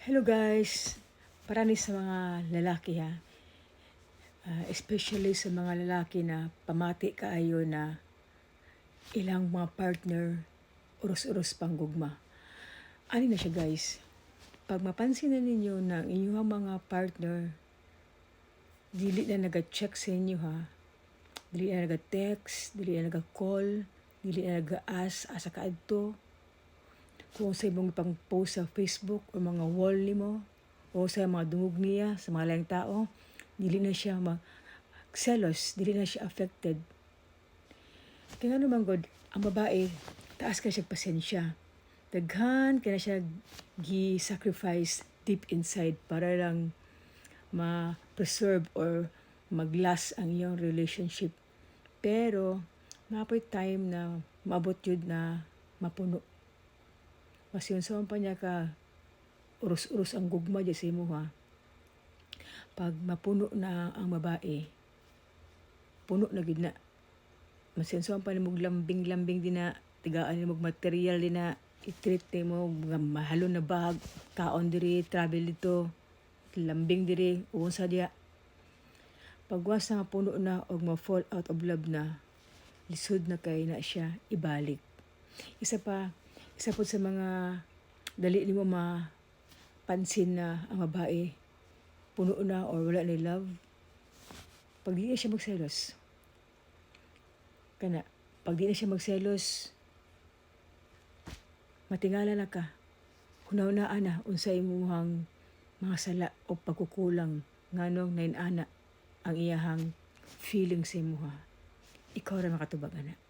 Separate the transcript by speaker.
Speaker 1: Hello guys, marami sa mga lalaki especially sa mga lalaki na pamati kaayo na ilang mga partner uros-uros pang gugma. Ani na siya guys, pag mapansin na ninyo na ang inyong mga partner dili na naga-check sa inyo dili na naga-text, dili na naga-call, dili na naga-ask asa kaadto, kung sa imong pang-post sa Facebook o mga wall nimo o sa mga dungog niya sa mga laing tao, dili na siya selos, dili na siya affected. Kaya nga naman God, ang babae, taas ka siya pasensya. Daghan kaya siya gi-sacrifice deep inside para lang ma-preserve or mag-last ang iyong relationship. Pero, mapoy time na maabot yun na mapuno. Mas yun sa pa niya ka uros-uros ang gugma dyan sa imo Pag mapuno na ang babae, puno na gid na. Mas yun sa pa ni lambing-lambing din na, tigaan ni material din na, i-treat mo, mga mahalo na bag, kaon diri, travel dito, lambing diri, uunsa diya. Pagwas na puno na o ma-fall out of love na, lisod na kay na siya ibalik. Isa po sa mga dali nimo mapansin na ang babae puno na or wala ni love, pag di na siya magselos. Pag di na siya magselos, matingala na ka, hunaw-hunaan na unsay imong mga sala o pagkukulang nganong nainana ang iyahang feeling sa imo Ikaw ra makatubag ana.